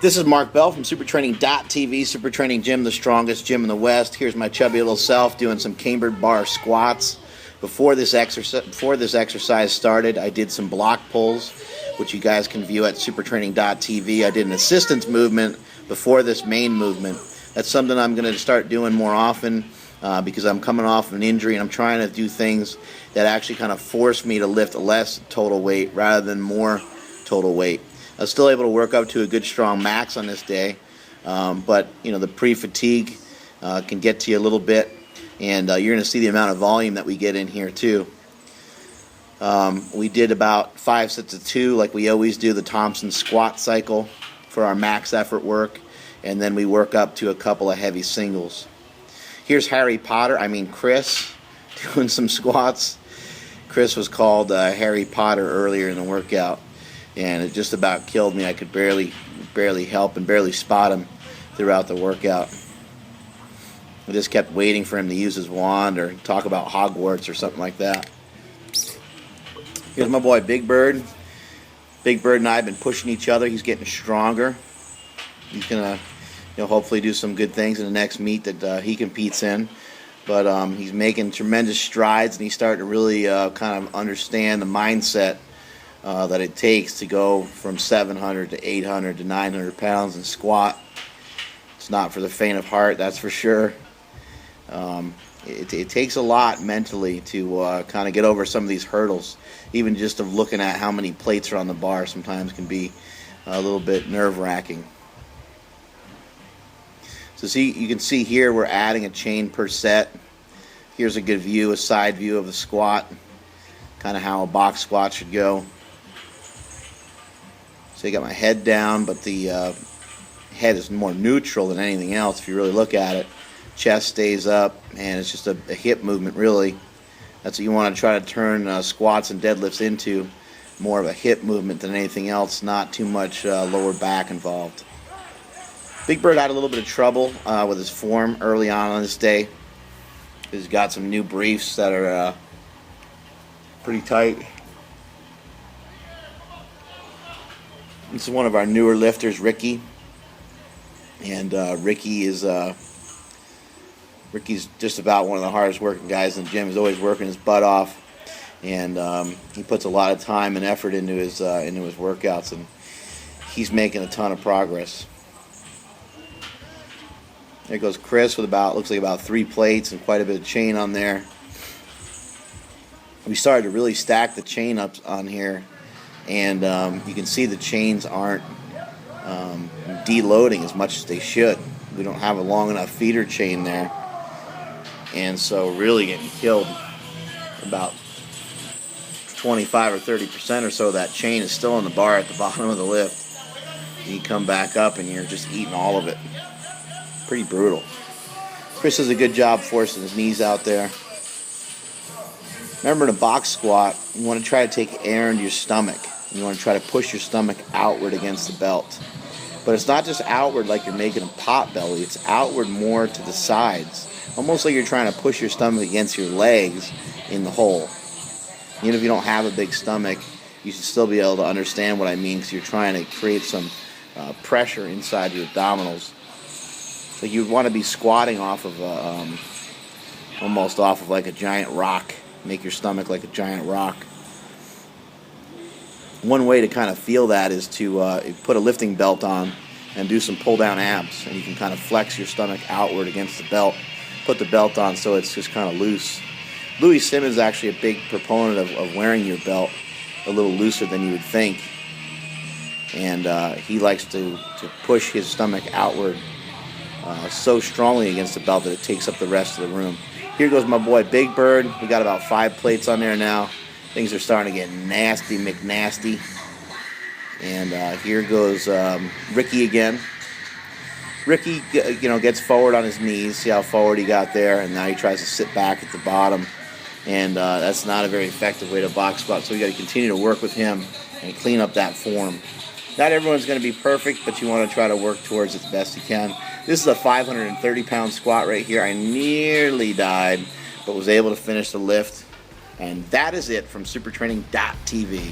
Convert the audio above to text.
This is Mark Bell from supertraining.tv, Super Training Gym, the strongest gym in the West. Here's my chubby little self doing some cambered bar squats. Before this exercise started, I did some block pulls, which you guys can view at supertraining.tv. I did an assistance movement before this main movement. That's something I'm going to start doing more often because I'm coming off an injury and I'm trying to do things that actually kind of force me to lift less total weight rather than more total weight. I was still able to work up to a good strong max on this day, but you know, the pre-fatigue can get to you a little bit, and you're going to see the amount of volume that we get in here too. We did about 5 sets of 2 like we always do, the Thompson squat cycle for our max effort work, and then we work up to a couple of heavy singles. Here's Chris doing some squats. Chris was called Harry Potter earlier in the workout, and it just about killed me. I could barely help and barely spot him throughout the workout. I just kept waiting for him to use his wand or talk about Hogwarts or something like that. Here's my boy Big Bird. Big Bird and I have been pushing each other. He's getting stronger. He's gonna, hopefully do some good things in the next meet that he competes in. But he's making tremendous strides, and he's starting to really kind of understand the mindset that it takes to go from 700 to 800 to 900 pounds and squat. It's not for the faint of heart, that's for sure. It takes a lot mentally to kind of get over some of these hurdles. Even just of looking at how many plates are on the bar sometimes can be a little bit nerve-wracking. So you can see here we're adding a chain per set. Here's a good view, a side view of the squat, kind of how a box squat should go. So you got my head down, but the head is more neutral than anything else if you really look at it. Chest stays up, and it's just a hip movement really. That's what you want to try to turn squats and deadlifts into, more of a hip movement than anything else, not too much lower back involved. Big Bird had a little bit of trouble with his form early on this day. He's got some new briefs that are pretty tight. This is one of our newer lifters, Ricky, and Ricky's just about one of the hardest working guys in the gym. He's always working his butt off, and he puts a lot of time and effort into his workouts, and he's making a ton of progress. There goes Chris with looks like about 3 plates and quite a bit of chain on there. We started to really stack the chain up on here, and you can see the chains aren't deloading as much as they should. We don't have a long enough feeder chain there, and so really getting killed. About 25 or 30% or so of that chain is still on the bar at the bottom of the lift. You come back up and you're just eating all of it. Pretty brutal. Chris does a good job forcing his knees out there. Remember, in a box squat, you want to try to take air into your stomach. You want to try to push your stomach outward against the belt. But it's not just outward like you're making a pot belly. It's outward more to the sides. Almost like you're trying to push your stomach against your legs in the hole. Even if you don't have a big stomach, you should still be able to understand what I mean, because you're trying to create some pressure inside your abdominals. So you'd want to be squatting off of almost off of like a giant rock. Make your stomach like a giant rock. One way to kind of feel that is to put a lifting belt on and do some pull down abs, and you can kind of flex your stomach outward against the belt. Put the belt on so it's just kind of loose. Louis Simmons is actually a big proponent of wearing your belt a little looser than you would think, and he likes to push his stomach outward so strongly against the belt that it takes up the rest of the room. Here goes my boy Big Bird. We got about 5 plates on there now. Things are starting to get nasty, McNasty. And here goes Ricky again. Ricky, gets forward on his knees. See how forward he got there, and now he tries to sit back at the bottom. And that's not a very effective way to box squat. So we got to continue to work with him and clean up that form. Not everyone's going to be perfect, but you want to try to work towards it the best you can. This is a 530-pound squat right here. I nearly died, but was able to finish the lift. And that is it from supertraining.tv.